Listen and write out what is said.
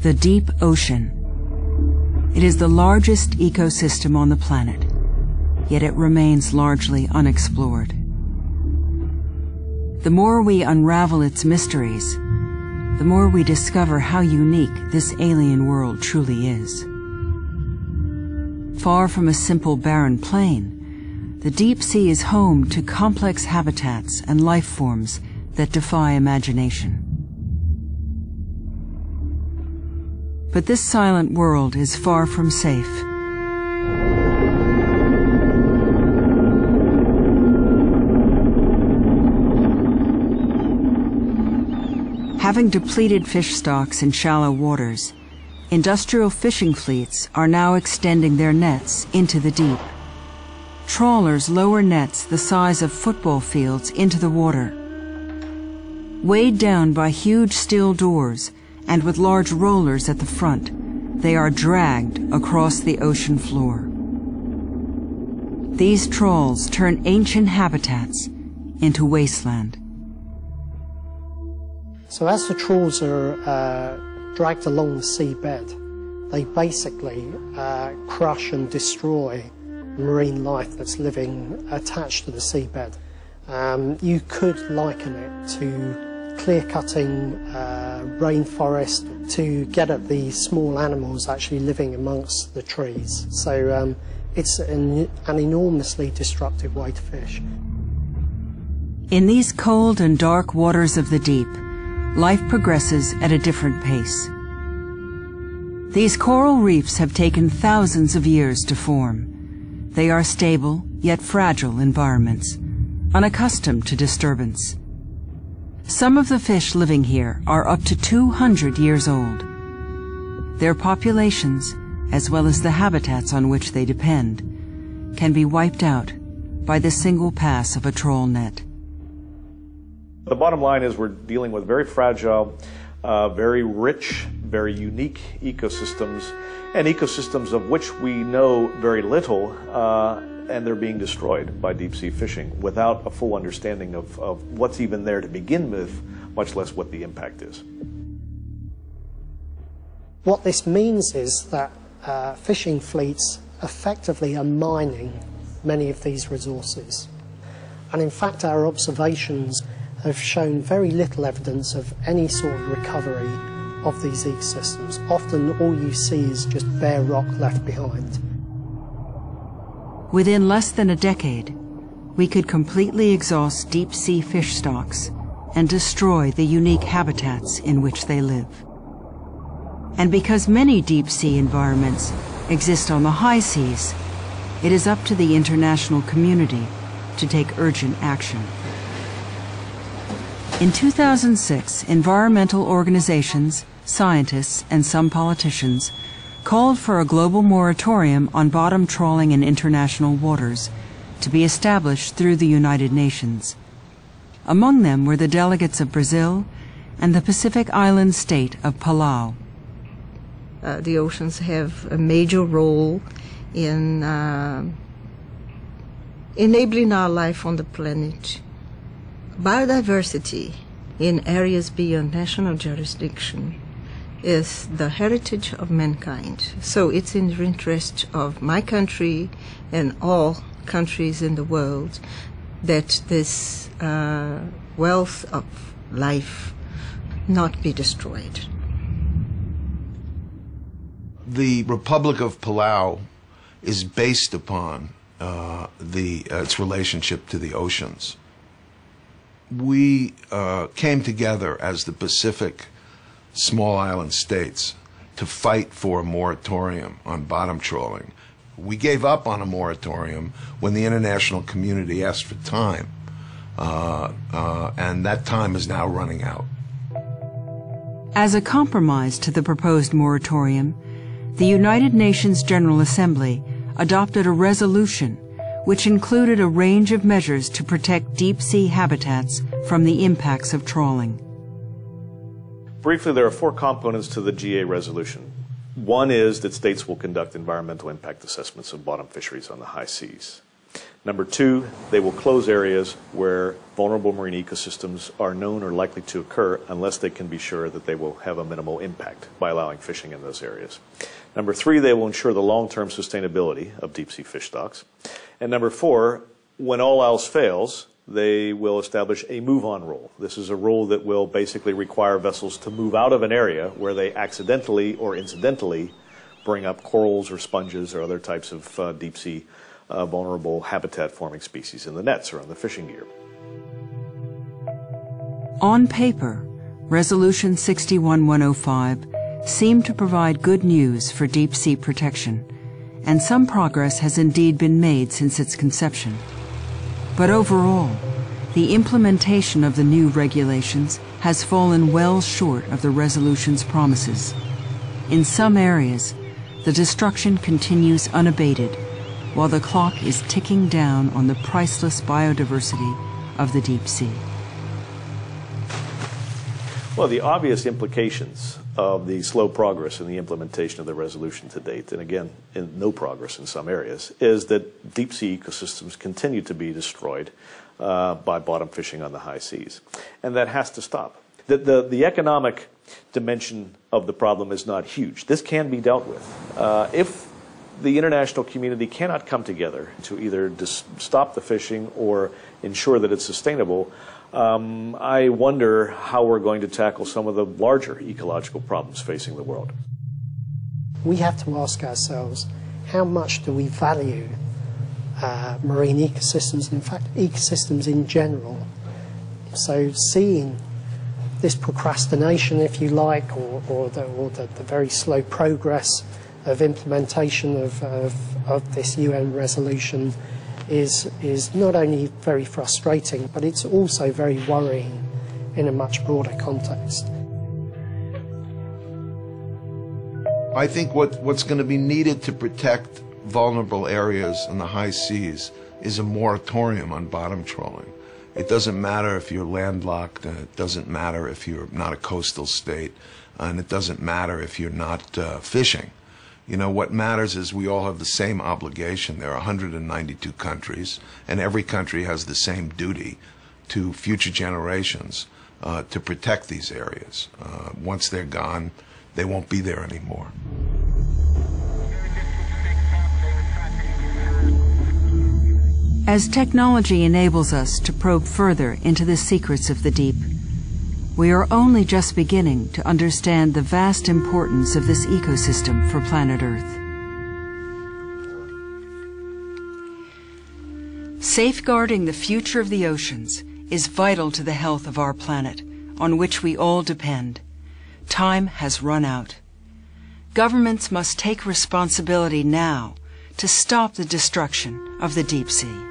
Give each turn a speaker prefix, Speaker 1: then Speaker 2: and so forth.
Speaker 1: the deep ocean. It is the largest ecosystem on the planet, yet it remains largely unexplored. The more we unravel its mysteries, the more we discover how unique this alien world truly is. Far from a simple barren plain, the deep sea is home to complex habitats and life forms that defy imagination. But this silent world is far from safe. Having depleted fish stocks in shallow waters, industrial fishing fleets are now extending their nets into the deep. Trawlers lower nets the size of football fields into the water. Weighed down by huge steel doors and with large rollers at the front, they are dragged across the ocean floor. These trawls turn ancient habitats into wasteland.
Speaker 2: So as the trawls are dragged along the seabed, they basically crush and destroy marine life that's living attached to the seabed. You could liken it to clear-cutting rainforest to get at the small animals actually living amongst the trees. So it's an enormously destructive way to fish.
Speaker 1: In these cold and dark waters of the deep, life progresses at a different pace. These coral reefs have taken thousands of years to form. They are stable, yet fragile environments, unaccustomed to disturbance. Some of the fish living here are up to 200 years old. Their populations, as well as the habitats on which they depend, can be wiped out by the single pass of a trawl net.
Speaker 3: The bottom line is we're dealing with very fragile, very rich, very unique ecosystems, and ecosystems of which we know very little, and they're being destroyed by deep-sea fishing without a full understanding of what's even there to begin with, much less what the impact is.
Speaker 2: What this means is that fishing fleets effectively are mining many of these resources. And in fact, our observations have shown very little evidence of any sort of recovery of these ecosystems. Often all you see is just bare rock left behind.
Speaker 1: Within less than a decade, we could completely exhaust deep-sea fish stocks and destroy the unique habitats in which they live. And because many deep-sea environments exist on the high seas, it is up to the international community to take urgent action. In 2006, environmental organizations, scientists, and some politicians called for a global moratorium on bottom trawling in international waters to be established through the United Nations. Among them were the delegates of Brazil and the Pacific island state of Palau.
Speaker 4: The oceans have a major role in enabling our life on the planet. Biodiversity in areas beyond national jurisdiction is the heritage of mankind. So it's in the interest of my country and all countries in the world that this wealth of life not be destroyed.
Speaker 5: The Republic of Palau is based upon its relationship to the oceans. We came together as the Pacific small island states to fight for a moratorium on bottom trawling. We gave up on a moratorium when the international community asked for time, and that time is now running out.
Speaker 1: As a compromise to the proposed moratorium, the United Nations General Assembly adopted a resolution which included a range of measures to protect deep-sea habitats from the impacts of trawling.
Speaker 3: Briefly, there are 4 components to the GA resolution. One is that states will conduct environmental impact assessments of bottom fisheries on the high seas. Number two, they will close areas where vulnerable marine ecosystems are known or likely to occur unless they can be sure that they will have a minimal impact by allowing fishing in those areas. Number three, they will ensure the long-term sustainability of deep-sea fish stocks. And number four, when all else fails, they will establish a move-on rule. This is a rule that will basically require vessels to move out of an area where they accidentally or incidentally bring up corals or sponges or other types of deep-sea vulnerable habitat-forming species in the nets or on the fishing gear.
Speaker 1: On paper, Resolution 61105 seemed to provide good news for deep-sea protection, and some progress has indeed been made since its conception. But overall, the implementation of the new regulations has fallen well short of the resolution's promises. In some areas, the destruction continues unabated, while the clock is ticking down on the priceless biodiversity of the deep sea.
Speaker 3: Well, the obvious implications of the slow progress in the implementation of the resolution to date, and again, no progress in some areas, is that deep sea ecosystems continue to be destroyed by bottom fishing on the high seas. And that has to stop. The economic dimension of the problem is not huge. This can be dealt with. If the international community cannot come together to either stop the fishing or ensure that it's sustainable, I wonder how we're going to tackle some of the larger ecological problems facing the world.
Speaker 2: We have to ask ourselves, how much do we value marine ecosystems, and in fact ecosystems in general? So seeing this procrastination, if you like, or the very slow progress of implementation of this UN resolution is not only very frustrating, but it's also very worrying in a much broader context.
Speaker 5: I think what's going to be needed to protect vulnerable areas in the high seas is a moratorium on bottom trawling. It doesn't matter if you're landlocked, and it doesn't matter if you're not a coastal state, and it doesn't matter if you're not fishing. You know, what matters is we all have the same obligation. There are 192 countries, and every country has the same duty to future generations to protect these areas. Once they're gone, they won't be there anymore.
Speaker 1: As technology enables us to probe further into the secrets of the deep, we are only just beginning to understand the vast importance of this ecosystem for planet Earth. Safeguarding the future of the oceans is vital to the health of our planet, on which we all depend. Time has run out. Governments must take responsibility now to stop the destruction of the deep sea.